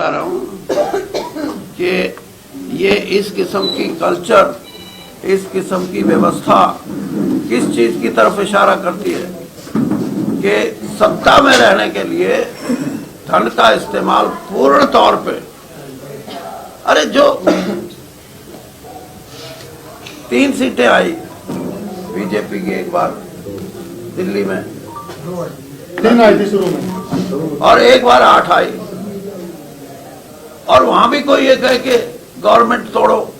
बता रहा हूँ कि ये इस किस्म की कल्चर, इस किस्म की व्यवस्था किस चीज़ की तरफ इशारा करती है कि सत्ता में रहने के लिए धन का इस्तेमाल पूर्ण तौर पे, अरे जो 3 सीटें आई बीजेपी की एक बार दिल्ली में, 3 आई थी शुरू में और एक बार 8 आई, और वहां भी कोई ये कहे कि गवर्नमेंट तोड़ो।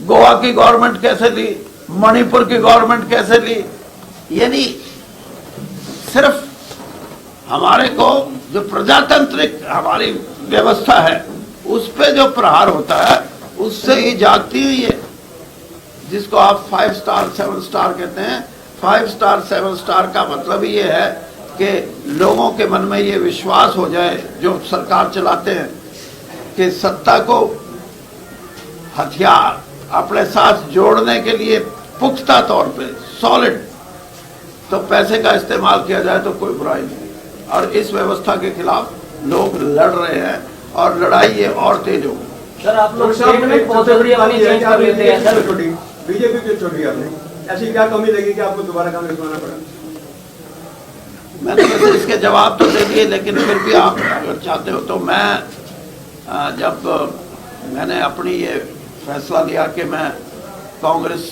गोवा की गवर्नमेंट कैसे ली, मणिपुर की गवर्नमेंट कैसे ली, यानी सिर्फ हमारे को जो प्रजातांत्रिक हमारी व्यवस्था है उस पे जो प्रहार होता है उससे ही जागती हुई है, जिसको आप 5 स्टार 7 स्टार कहते हैं। 5 स्टार 7 स्टार का मतलब ये है कि लोगों के मन में ये विश्वास हो जाए जो सरकार चलाते हैं कि सत्ता को हथियार अपने साथ जोड़ने के लिए पुख्ता तौर पे सॉलिड तो पैसे का इस्तेमाल किया जाए तो कोई बुराई नहीं। और इस व्यवस्था के खिलाफ लोग लड़ रहे हैं और लड़ाई ये और तेज होगी। सर आप लोग बीजेपी की छोटी आपने ऐसी क्या कमी लगी कि आपको दोबारा कांग्रेस बनाना पड़ा? मैंने वैसे इसके जवाब तो दे दिए, लेकिन फिर भी आप अगर चाहते हो तो मैं जब मैंने अपनी ये फैसला लिया कि मैं कांग्रेस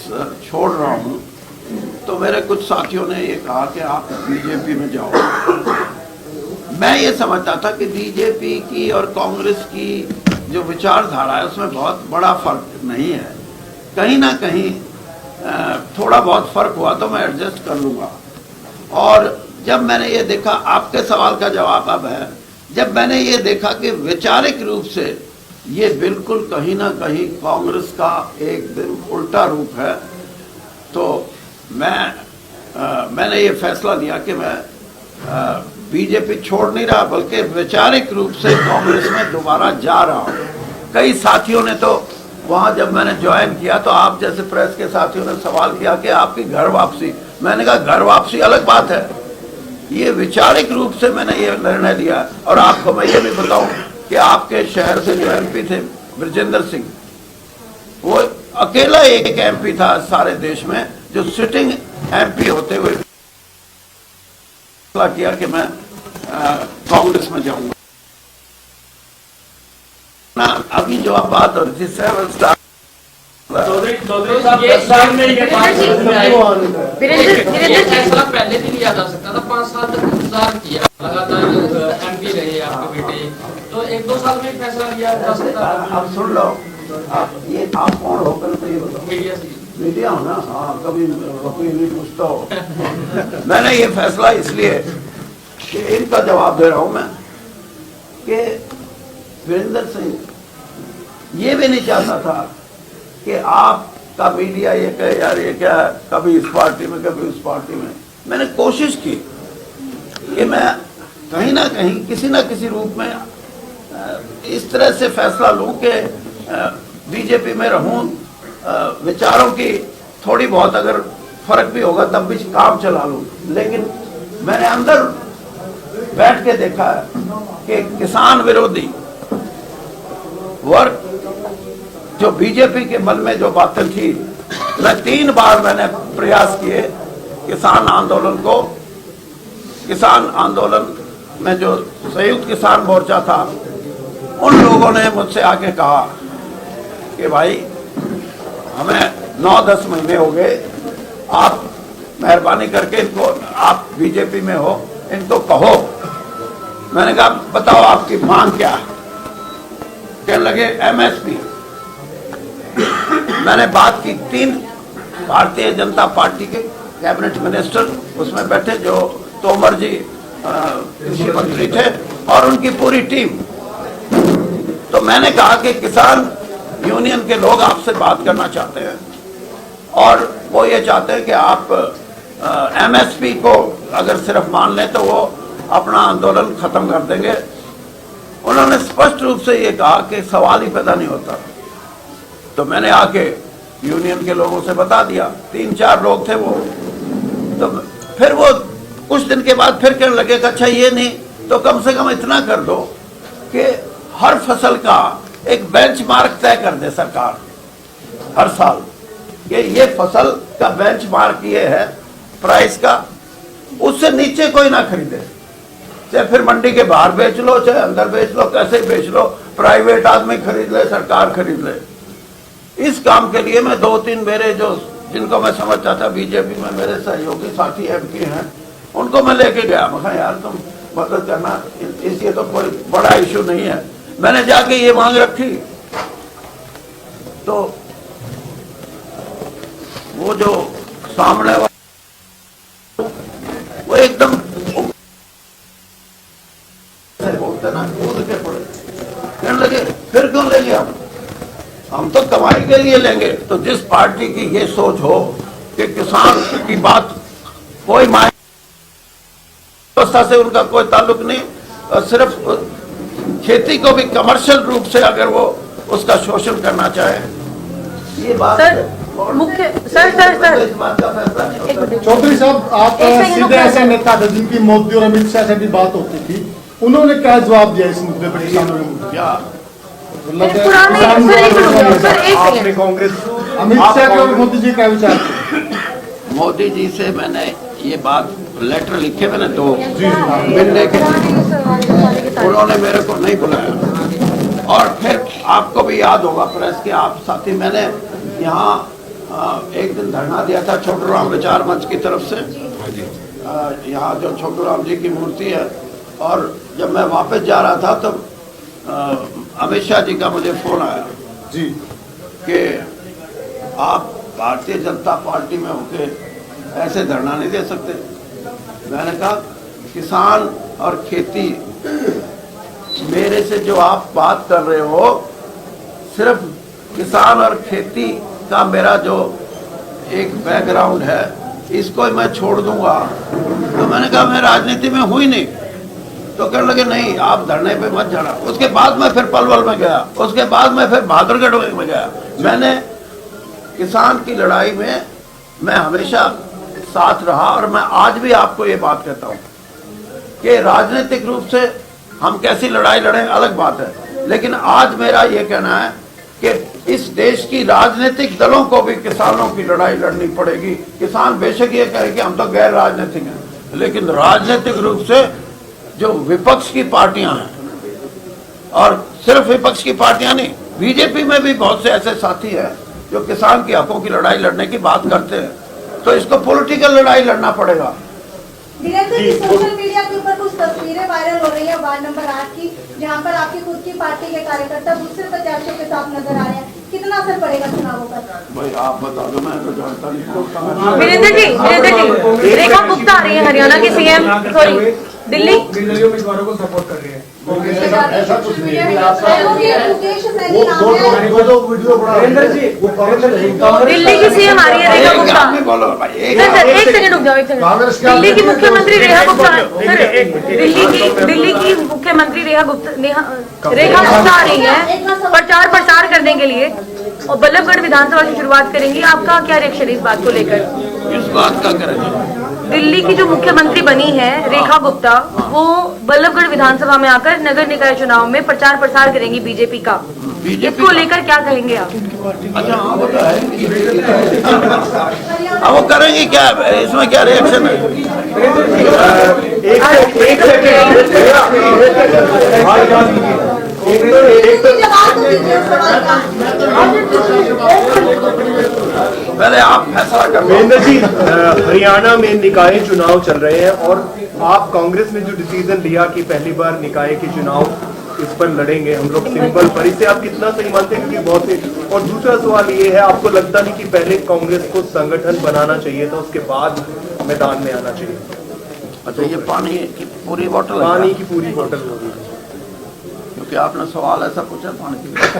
छोड़ रहा हूँ तो मेरे कुछ साथियों ने ये कहा कि आप बीजेपी में जाओ। मैं ये समझता था कि बीजेपी की और कांग्रेस की जो विचारधारा है उसमें बहुत बड़ा फर्क नहीं है, कहीं ना कहीं थोड़ा बहुत फर्क हुआ तो मैं एडजस्ट कर लूँगा। और जब मैंने ये देखा, आपके सवाल का जवाब अब है, जब मैंने ये देखा कि वैचारिक रूप से ये बिल्कुल कहीं ना कहीं कांग्रेस का एकदम उल्टा रूप है, तो मैंने ये फैसला लिया कि मैं बीजेपी छोड़ नहीं रहा, बल्कि वैचारिक रूप से कांग्रेस में दोबारा जा रहा हूँ। कई साथियों ने तो वहाँ जब मैंने ज्वाइन किया तो आप जैसे प्रेस के साथियों ने सवाल किया कि आपकी घर वापसी, मैंने कहा घर वापसी अलग बात है, ये वैचारिक रूप से मैंने ये निर्णय लिया। और आपको मैं ये भी बताऊं कि आपके शहर से जो एमपी थे ब्रजेंद्र सिंह, वो अकेला एक एमपी था सारे देश में जो सिटिंग एमपी होते हुए फैसला किया कि मैं कांग्रेस में जाऊंगा ना। अभी जो आप बात हो रही थी 7 स्टार, फैसला पहले भी लिया जा सकता था, 5 साल तक इंतजार किया, लगातार एमपी रहे आपके बेटे, तो 1-2 साल में फैसला लिया जा सकता था। अब सुन लो, आप कौन होकर तो ये बताओ, मीडिया हो ना, हाँ कभी वकील नहीं पूछता हो। मैंने ये फैसला इसलिए कि इनका जवाब दे रहा हूं मैं कि वीरेंद्र सिंह ये भी नहीं चाहता था कि आपका मीडिया ये कहे यार ये क्या है, कभी इस पार्टी में कभी उस पार्टी में। मैंने कोशिश की कि मैं कहीं ना कहीं किसी ना किसी रूप में इस तरह से फैसला लूं कि बीजेपी में रहूं, विचारों की थोड़ी बहुत अगर फर्क भी होगा तब भी काम चला लूं। लेकिन मैंने अंदर बैठ के देखा है कि किसान विरोधी वर्ग जो बीजेपी के मन में जो बातें थी, मैं 3 बार मैंने प्रयास किए किसान आंदोलन में जो संयुक्त किसान मोर्चा था, उन लोगों ने मुझसे आके कहा कि भाई हमें 9-10 महीने हो गए, आप मेहरबानी करके इनको, आप बीजेपी में हो, इनको कहो। मैंने कहा बताओ आपकी मांग क्या है? कहने लगे एमएसपी। मैंने बात की, 3 भारतीय जनता पार्टी के कैबिनेट मिनिस्टर उसमें बैठे, जो तोमर जी कृषि मंत्री थे और उनकी पूरी टीम। तो मैंने कहा कि किसान यूनियन के लोग आपसे बात करना चाहते हैं और वो ये चाहते हैं कि आप एमएसपी को अगर सिर्फ मान लें तो वो अपना आंदोलन खत्म कर देंगे। उन्होंने स्पष्ट रूप से ये कहा कि सवाल ही पैदा नहीं होता। तो मैंने आके यूनियन के लोगों से बता दिया, 3-4 लोग थे वो, तो फिर वो कुछ दिन के बाद फिर कहने लगे कि अच्छा ये नहीं तो कम से कम इतना कर दो कि हर फसल का एक बेंचमार्क तय कर दे सरकार हर साल, ये फसल का बेंचमार्क ये है प्राइस का, उससे नीचे कोई ना खरीदे। चाहे फिर मंडी के बाहर बेच लो, चाहे अंदर बेच लो, कैसे बेच लो, प्राइवेट आदमी खरीद ले, सरकार खरीद ले। इस काम के लिए मैं 2-3 मेरे जो जिनको मैं समझता था बीजेपी में मेरे सहयोगी साथी एमपी हैं, उनको मैं लेके गया। मैं कहा यार तुम मदद करना, इसलिए तो कोई बड़ा इशू नहीं है। मैंने जाके ये मांग रखी तो वो जो सामने वो एकदम बोलते ना कूद के पड़े, कहने लगे फिर क्यों लेंगे हम तो कमाई के लिए लेंगे। तो जिस पार्टी की ये सोच हो कि किसान की बात कोई मायने व्यवस्था से उनका कोई ताल्लुक नहीं, और सिर्फ खेती को भी कमर्शियल रूप से अगर वो उसका शोषण करना चाहे, ये बात मुख्य इस बात का फैसला नहीं हो सकता। चौधरी साहब, आप सीधे ऐसे नेता थे जिनकी मोदी और अमित शाह से भी बात होती थी, उन्होंने क्या जवाब दिया इस मुद्दे पर, किसानों के मुद्दे क्या आपने कांग्रेस अमित शाह और मोदी जी का विचार थे? मोदी जी से मैंने ये बात लेटर लिखे, मैंने 2 मिलने के, उन्होंने मेरे को नहीं बुलाया। और फिर आपको भी याद होगा प्रेस के आप साथी, मैंने यहाँ एक दिन धरना दिया था छोटू राम विचार मंच की तरफ से, यहाँ जो छोटू राम जी की मूर्ति है। और जब मैं वापस जा रहा था तो अमित शाह जी का मुझे फोन आया जी कि आप भारतीय जनता पार्टी में होके ऐसे धरना नहीं दे सकते। मैंने कहा किसान और खेती, मेरे से जो आप बात कर रहे हो सिर्फ किसान और खेती का मेरा जो एक बैकग्राउंड है, इसको मैं छोड़ दूंगा। तो मैंने कहा मैं राजनीति में हुई नहीं। तो कहने लगे नहीं आप धरने पे मत जाना। उसके बाद मैं फिर पलवल में गया, उसके बाद मैं फिर बहादुरगढ़ में गया। मैंने किसान की लड़ाई में मैं हमेशा साथ रहा, और मैं आज भी आपको ये बात कहता हूँ कि राजनीतिक रूप से हम कैसी लड़ाई लड़ें अलग बात है, लेकिन आज मेरा ये कहना है कि इस देश की राजनीतिक दलों को भी किसानों की लड़ाई लड़नी पड़ेगी। किसान बेशक ये कहे कि हम तो गैर राजनीतिक हैं, लेकिन राजनीतिक रूप से जो विपक्ष की पार्टियां हैं, और सिर्फ विपक्ष की पार्टियां नहीं, बीजेपी में भी बहुत से ऐसे साथी हैं जो किसान के हकों की लड़ाई लड़ने की बात करते हैं, तो इसको पॉलिटिकल लड़ाई लड़ना पड़ेगा। वीरेंद्र जी, सोशल मीडिया के ऊपर कुछ तस्वीरें वायरल हो रही है वार्ड नंबर 8 की, जहां पर आपकी खुद की पार्टी के कार्यकर्ता दूसरे प्रत्याशियों के साथ नजर आ रहे हैं, कितना असर पड़ेगा चुनावों पर? भाई आप बता दो, मैं तो जानता नहीं। वीरेंद्र जी, रेखा गुप्ता आ रही है हरियाणा की सीएम, सॉरी दिल्ली उम्मीदवारों को सपोर्ट कर रही है। ऐसा कुछ नहीं है। मुकेश सहनी नाम है। वो जो वीडियो बना दिल्ली की सीएम आ रही है रेखा गुप्ता। बोलो भाई, सर एक सेकंड रुक जाओ, एक सेकंड। दिल्ली की मुख्यमंत्री रेखा गुप्ता, दिल्ली की मुख्यमंत्री रेखा गुप्ता आ रही है प्रचार प्रसार करने के लिए, और बल्लभगढ़ विधानसभा की शुरुआत करेंगी। आपका क्या रिएक्शन इस बात को लेकर? इस बात का करेंगे। दिल्ली की जो मुख्यमंत्री बनी है रेखा गुप्ता, वो बल्लभगढ़ विधानसभा में आकर नगर निकाय चुनाव में प्रचार प्रसार करेंगी बीजेपी का। बीजेपी इसको लेकर क्या कहेंगे आप? अच्छा हाँ वो तो है, अब वो करेंगी क्या, इसमें क्या रिएक्शन है? पहले आप फैसला कर। वीरेंद्र जी, हरियाणा में निकाय चुनाव चल रहे हैं और आप कांग्रेस ने जो डिसीजन लिया कि पहली बार निकाय के चुनाव इस पर लड़ेंगे हम लोग सिंबल पर, इससे आप कितना सही मानते हैं? क्योंकि बहुत से, और दूसरा सवाल ये है, आपको लगता नहीं कि पहले कांग्रेस को संगठन बनाना चाहिए था, उसके बाद मैदान में आना चाहिए? अच्छा ये पानी की पूरी बोतल, पानी की पूरी बोतल होगी, क्योंकि आपने सवाल ऐसा पूछा पानी की।